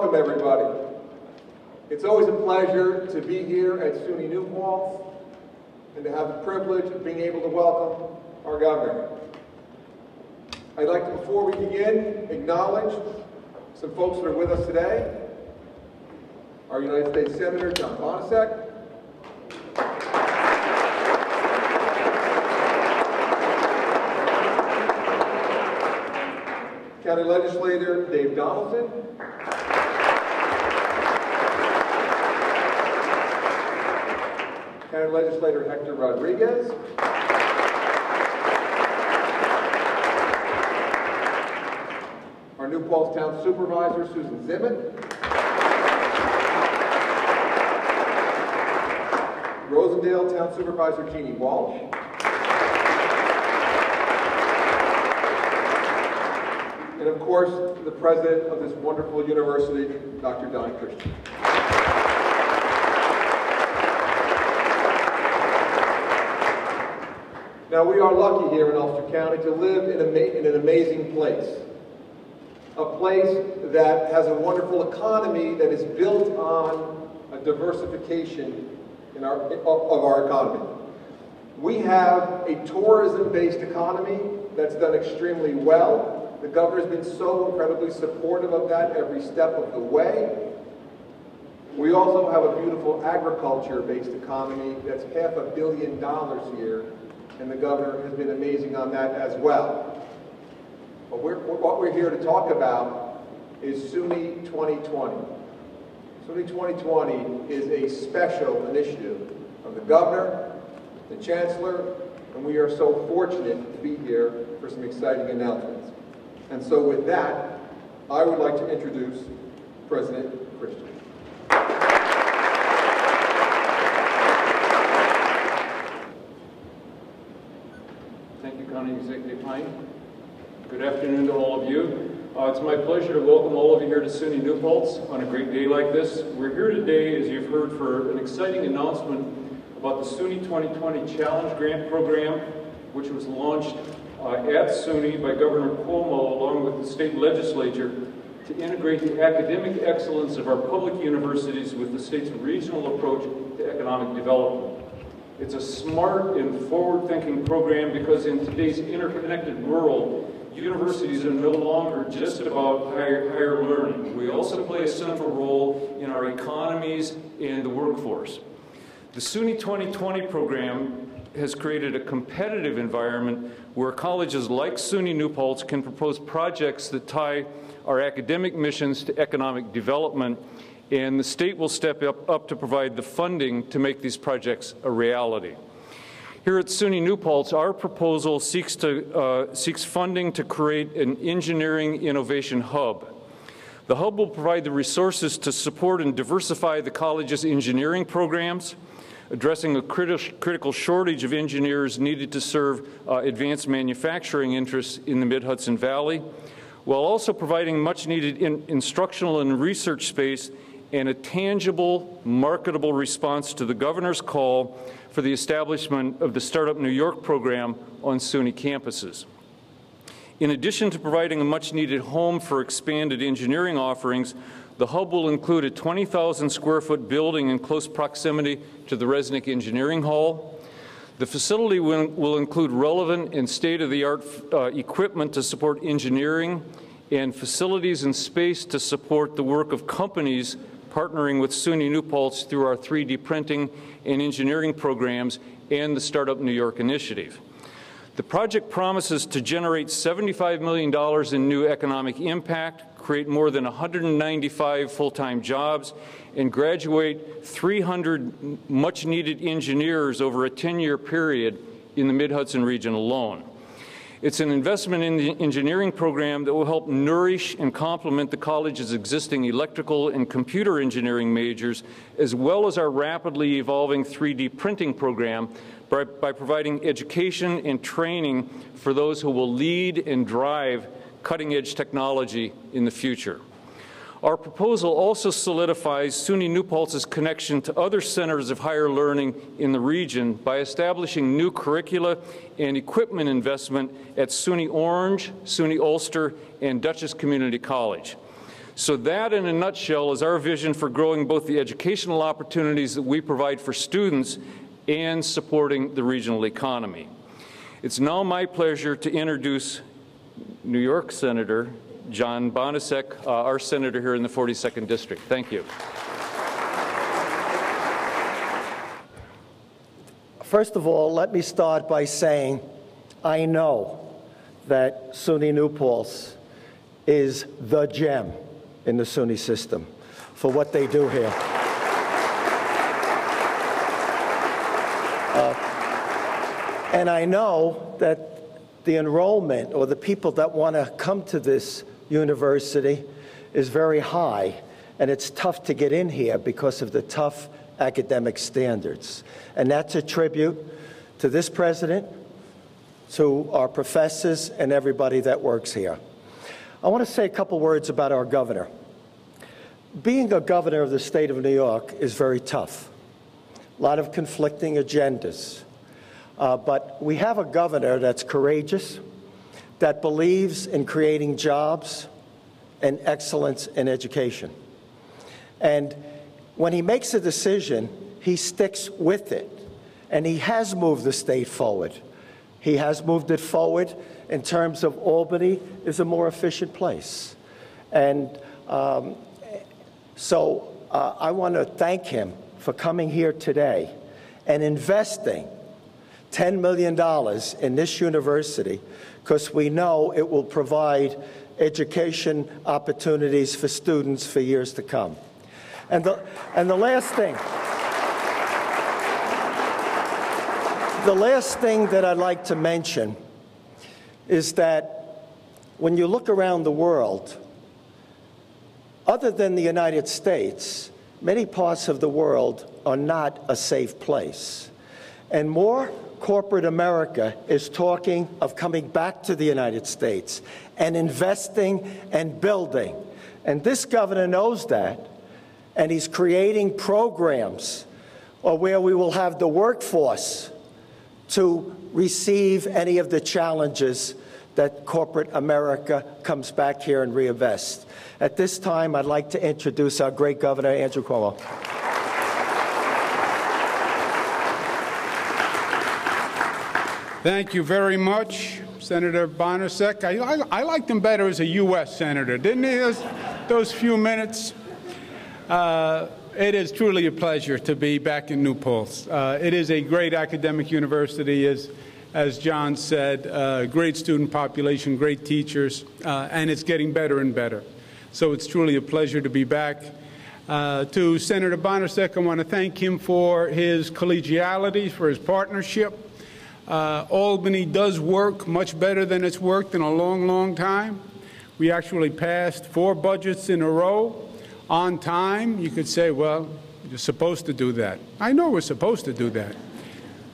Welcome, everybody. It's always a pleasure to be here at SUNY New Paltz and to have the privilege of being able to welcome our governor. I'd like to, before we begin, acknowledge some folks that are with us today. Our United States Senator, John Bonasek. County Legislator Dave Donaldson. County Legislator Hector Rodriguez. Our New Paltz Town Supervisor Susan Zimmett. Rosendale Town Supervisor Jeannie Walsh. And of course, the president of this wonderful university, Dr. Donnie Christian. Now, we are lucky here in Ulster County to live in an amazing place. A place that has a wonderful economy that is built on a diversification of our economy. We have a tourism-based economy that's done extremely well. The governor's been so incredibly supportive of that every step of the way. We also have a beautiful agriculture-based economy that's $500 million here, and the governor has been amazing on that as well. But what we're here to talk about is SUNY 2020. SUNY 2020 is a special initiative of the governor, the chancellor, and we are so fortunate to be here for some exciting announcements. And so with that, I would like to introduce President Christian. Thank you, County Executive Hine. Good afternoon to all of you. It's my pleasure to welcome all of you here to SUNY New Paltz on a great day like this. We're here today, as you've heard, for an exciting announcement about the SUNY 2020 Challenge Grant Program, which was launched at SUNY by Governor Cuomo along with the state legislature to integrate the academic excellence of our public universities with the state's regional approach to economic development. It's a smart and forward-thinking program because in today's interconnected world, universities are no longer just about higher learning. We also play a central role in our economies and the workforce. The SUNY 2020 program has created a competitive environment where colleges like SUNY New Paltz can propose projects that tie our academic missions to economic development, and the state will step up to provide the funding to make these projects a reality. Here at SUNY New Paltz, our proposal seeks funding to create an engineering innovation hub. The hub will provide the resources to support and diversify the college's engineering programs, addressing a critical shortage of engineers needed to serve advanced manufacturing interests in the Mid-Hudson Valley, while also providing much-needed instructional and research space and a tangible, marketable response to the governor's call for the establishment of the Startup New York program on SUNY campuses. In addition to providing a much-needed home for expanded engineering offerings, the hub will include a 20,000 square foot building in close proximity to the Resnick Engineering Hall. The facility will include relevant and state-of-the-art equipment to support engineering and facilities and space to support the work of companies partnering with SUNY New Paltz through our 3D printing and engineering programs and the Startup New York initiative. The project promises to generate $75 million in new economic impact, create more than 195 full-time jobs, and graduate 300 much-needed engineers over a 10-year period in the Mid-Hudson region alone. It's an investment in the engineering program that will help nourish and complement the college's existing electrical and computer engineering majors, as well as our rapidly evolving 3D printing program by providing education and training for those who will lead and drive cutting-edge technology in the future. Our proposal also solidifies SUNY New Paltz's connection to other centers of higher learning in the region by establishing new curricula and equipment investment at SUNY Orange, SUNY Ulster, and Dutchess Community College. So that, in a nutshell, is our vision for growing both the educational opportunities that we provide for students and supporting the regional economy. It's now my pleasure to introduce New York Senator John Bonasek, our senator here in the 42nd District. Thank you. First of all, let me start by saying I know that SUNY New Paltz is the gem in the SUNY system for what they do here. And I know that the enrollment or the people that want to come to this university is very high, and it's tough to get in here because of the tough academic standards. And that's a tribute to this president, to our professors, and everybody that works here. I want to say a couple words about our governor. Being a governor of the state of New York is very tough. A lot of conflicting agendas. But we have a governor that's courageous, that believes in creating jobs and excellence in education. And when he makes a decision, he sticks with it. And he has moved the state forward. He has moved it forward in terms of Albany is a more efficient place. And so I want to thank him for coming here today and investing $10 million in this university, because we know it will provide education opportunities for students for years to come. And the last thing that I'd like to mention is that when you look around the world, other than the United States, many parts of the world are not a safe place. And more corporate America is talking of coming back to the United States and investing and building. And this governor knows that, and he's creating programs where we will have the workforce to receive any of the challenges that corporate America comes back here and reinvests. At this time, I'd like to introduce our great governor, Andrew Cuomo. Thank you very much, Senator Bonasek. I liked him better as a U.S. Senator, didn't he, those few minutes? It is truly a pleasure to be back in New Paltz. It is a great academic university, as John said, great student population, great teachers, and it's getting better and better. So it's truly a pleasure to be back. To Senator Bonasek, I want to thank him for his collegiality, for his partnership. Albany does work much better than it's worked in a long, long time. We actually passed 4 budgets in a row on time. You could say, well, you're supposed to do that. I know we're supposed to do that.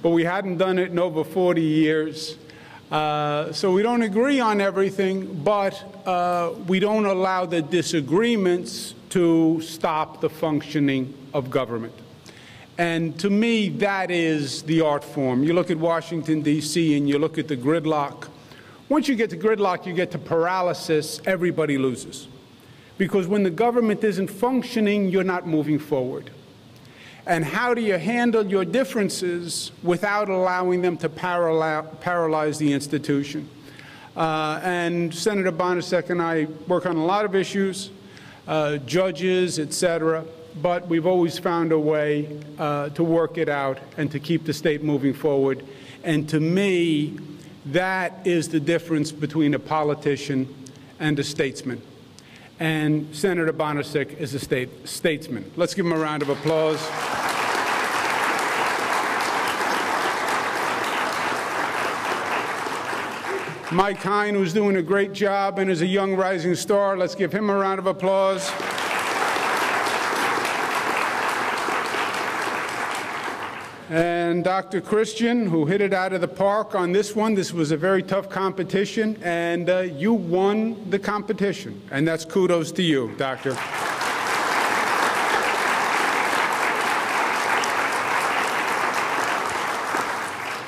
But we hadn't done it in over 40 years. So we don't agree on everything, but we don't allow the disagreements to stop the functioning of government. And to me, that is the art form. You look at Washington, D.C., and you look at the gridlock. Once you get to gridlock, you get to paralysis, everybody loses. Because when the government isn't functioning, you're not moving forward. And how do you handle your differences without allowing them to paralyze the institution? And Senator Bonasek and I work on a lot of issues, judges, et cetera. But we've always found a way to work it out and to keep the state moving forward. And to me, that is the difference between a politician and a statesman. And Senator Bonasek is a statesman. Let's give him a round of applause. Mike Hine, who's doing a great job and is a young rising star. Let's give him a round of applause. And Dr. Christian, who hit it out of the park on this one. This was a very tough competition, and you won the competition. And that's kudos to you, Doctor.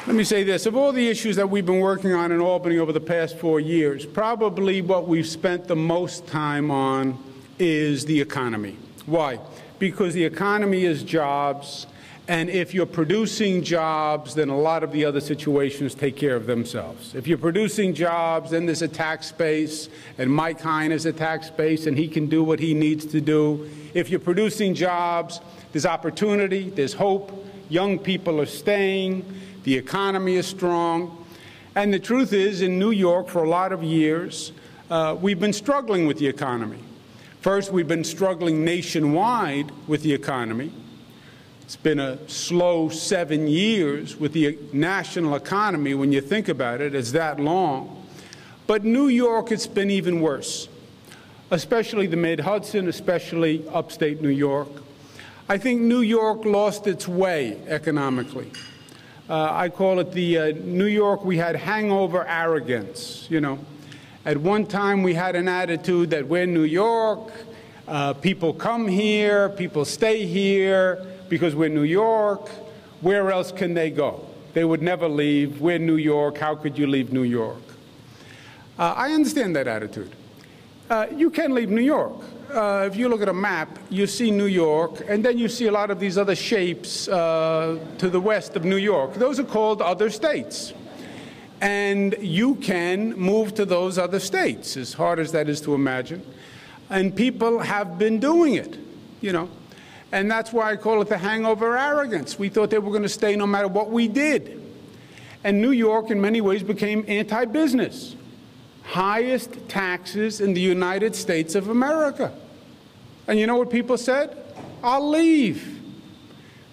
Let me say this. Of all the issues that we've been working on in Albany over the past 4 years, probably what we've spent the most time on is the economy. Why? Because the economy is jobs, and if you're producing jobs, then a lot of the other situations take care of themselves. If you're producing jobs, then there's a tax base, and Mike Hine is a tax base, and he can do what he needs to do. If you're producing jobs, there's opportunity, there's hope, young people are staying, the economy is strong. And the truth is, in New York, for a lot of years, we've been struggling with the economy. First, we've been struggling nationwide with the economy. It's been a slow 7 years with the national economy. When you think about it, it's that long. But New York, it's been even worse, especially the Mid-Hudson, especially upstate New York. I think New York lost its way economically. I call it the New York, we had hangover arrogance, you know. At one time, we had an attitude that we're New York, people come here, people stay here because we're New York. Where else can they go? They would never leave. We're New York. How could you leave New York? I understand that attitude. You can leave New York. If you look at a map, you see New York, and then you see a lot of these other shapes to the west of New York. Those are called other states. And you can move to those other states, as hard as that is to imagine. And people have been doing it, you know. And that's why I call it the hangover arrogance. We thought they were going to stay no matter what we did. And New York, in many ways, became anti-business. Highest taxes in the United States of America. And you know what people said? I'll leave.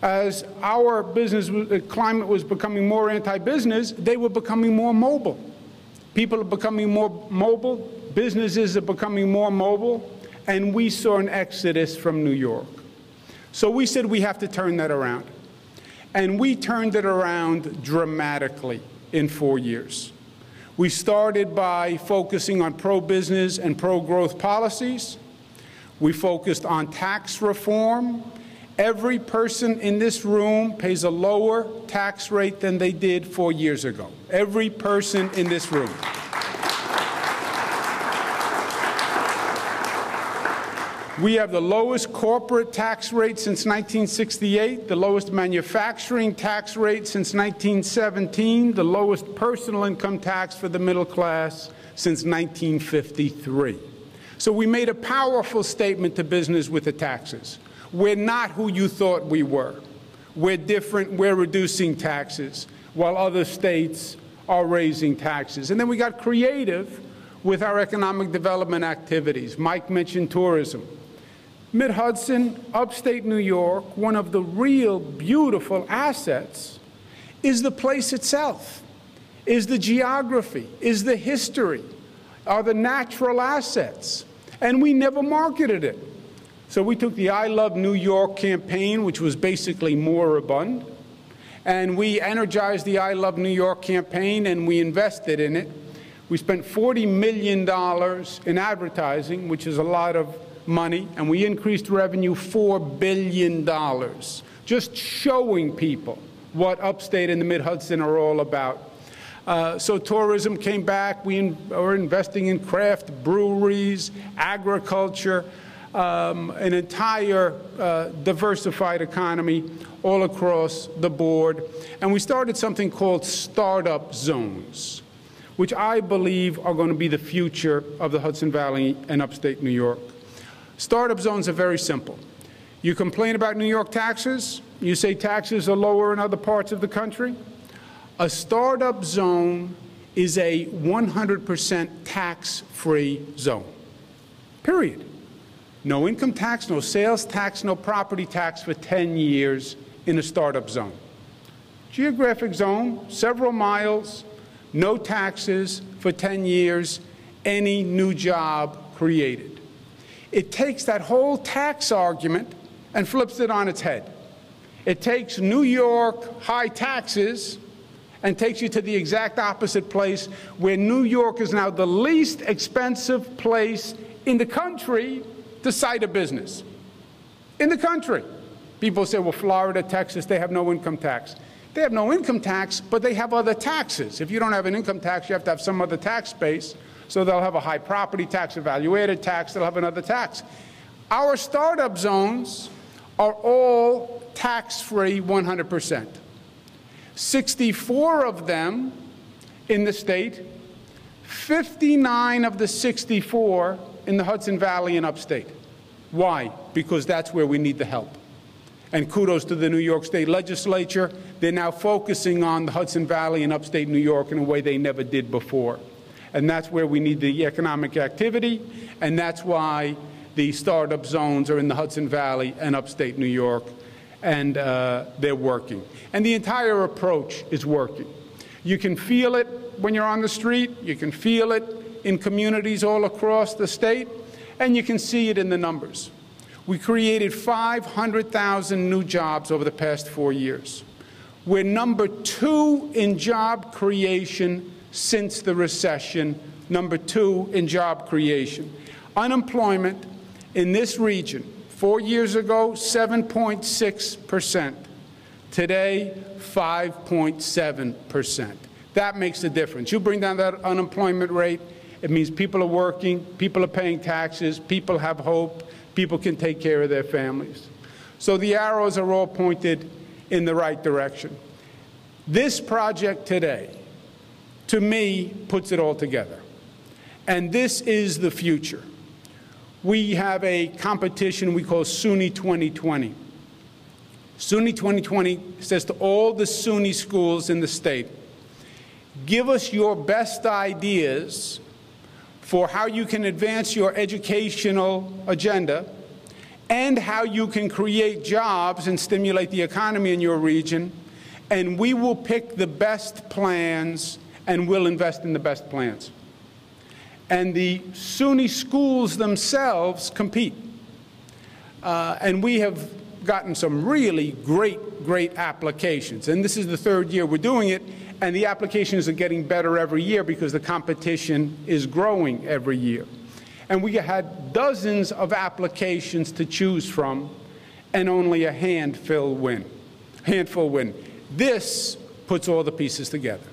As our business climate was becoming more anti-business, they were becoming more mobile. People are becoming more mobile, businesses are becoming more mobile, and we saw an exodus from New York. So we said we have to turn that around. And we turned it around dramatically in 4 years. We started by focusing on pro-business and pro-growth policies. We focused on tax reform. Every person in this room pays a lower tax rate than they did 4 years ago. Every person in this room. We have the lowest corporate tax rate since 1968, the lowest manufacturing tax rate since 1917, the lowest personal income tax for the middle class since 1953. So we made a powerful statement to business with the taxes. We're not who you thought we were. We're different. We're reducing taxes while other states are raising taxes. And then we got creative with our economic development activities. Mike mentioned tourism. Mid-Hudson, upstate New York, one of the real beautiful assets is the place itself, is the geography, is the history, are the natural assets. And we never marketed it. So we took the I Love New York campaign, which was basically moribund, and we energized the I Love New York campaign, and we invested in it. We spent $40 million in advertising, which is a lot of money, and we increased revenue $4 billion, just showing people what upstate and the Mid-Hudson are all about. So tourism came back. We are investing in craft breweries, agriculture, an entire diversified economy all across the board. And we started something called startup zones, which I believe are going to be the future of the Hudson Valley and upstate New York. Startup zones are very simple. You complain about New York taxes, you say taxes are lower in other parts of the country. A startup zone is a 100% tax-free zone, period. No income tax, no sales tax, no property tax for 10 years in a startup zone. Geographic zone, several miles, no taxes for 10 years, any new job created. It takes that whole tax argument and flips it on its head. It takes New York high taxes and takes you to the exact opposite place, where New York is now the least expensive place in the country to cite a business. In the country. People say, well, Florida, Texas, they have no income tax. They have no income tax, but they have other taxes. If you don't have an income tax, you have to have some other tax base. So they'll have a high property tax, a value-added tax, they'll have another tax. Our startup zones are all tax-free 100%. 64 of them in the state, 59 of the 64 in the Hudson Valley and upstate. Why? Because that's where we need the help. And kudos to the New York State Legislature. They're now focusing on the Hudson Valley and upstate New York in a way they never did before. And that's where we need the economic activity, and that's why the startup zones are in the Hudson Valley and upstate New York, and they're working. And the entire approach is working. You can feel it when you're on the street. You can feel it in communities all across the state, and you can see it in the numbers. We created 500,000 new jobs over the past 4 years. We're number 2 in job creation since the recession, number 2 in job creation. Unemployment in this region, 4 years ago, 7.6%. Today, 5.7%. That makes a difference. You bring down that unemployment rate, it means people are working, people are paying taxes, people have hope, people can take care of their families. So the arrows are all pointed in the right direction. This project today, to me, puts it all together. And this is the future. We have a competition we call SUNY 2020. SUNY 2020 says to all the SUNY schools in the state, give us your best ideas for how you can advance your educational agenda and how you can create jobs and stimulate the economy in your region, and we will pick the best plans and we'll invest in the best plans. And the SUNY schools themselves compete. And we have gotten some really great applications. And this is the 3rd year we're doing it, and the applications are getting better every year because the competition is growing every year. And we had dozens of applications to choose from, and only a handful win. This puts all the pieces together.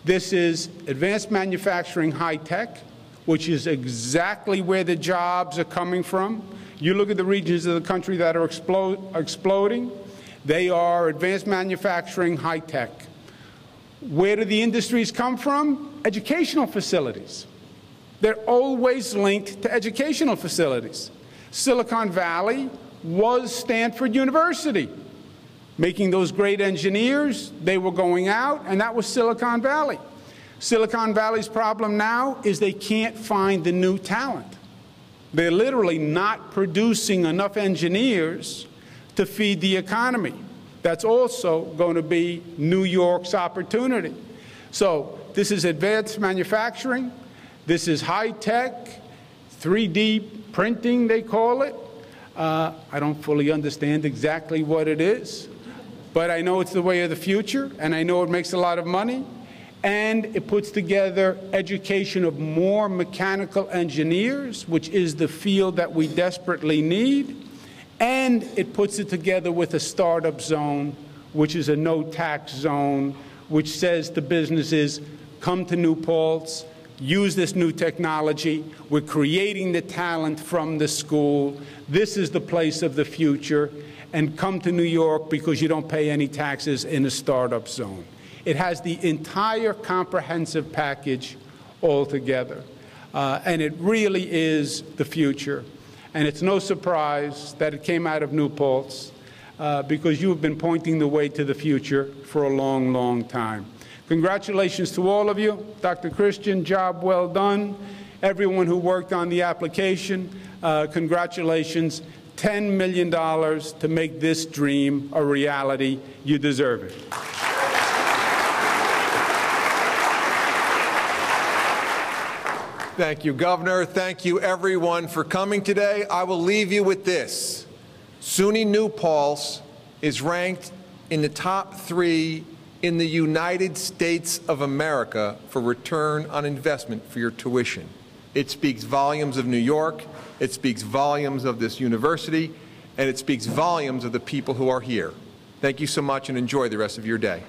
This is advanced manufacturing high-tech, which is exactly where the jobs are coming from. You look at the regions of the country that are exploding, they are advanced manufacturing high-tech. Where do the industries come from? Educational facilities. They're always linked to educational facilities. Silicon Valley was Stanford University. Making those great engineers, they were going out, and that was Silicon Valley. Silicon Valley's problem now is they can't find the new talent. They're literally not producing enough engineers to feed the economy. That's also going to be New York's opportunity. So this is advanced manufacturing. This is high-tech, 3D printing, they call it. I don't fully understand exactly what it is, but I know it's the way of the future, and I know it makes a lot of money, and it puts together education of more mechanical engineers, which is the field that we desperately need, and it puts it together with a startup zone, which is a no-tax zone, which says to businesses, come to New Paltz, use this new technology. We're creating the talent from the school. This is the place of the future. And come to New York because you don't pay any taxes in a startup zone. It has the entire comprehensive package all together. And it really is the future. And it's no surprise that it came out of New Paltz because you have been pointing the way to the future for a long, long time. Congratulations to all of you. Dr. Christian, job well done. Everyone who worked on the application, congratulations. $10 million to make this dream a reality. You deserve it. Thank you, Governor. Thank you, everyone, for coming today. I will leave you with this. SUNY New Paltz is ranked in the top 3 in the United States of America for return on investment for your tuition. It speaks volumes of New York. It speaks volumes of this university, and it speaks volumes of the people who are here. Thank you so much, and enjoy the rest of your day.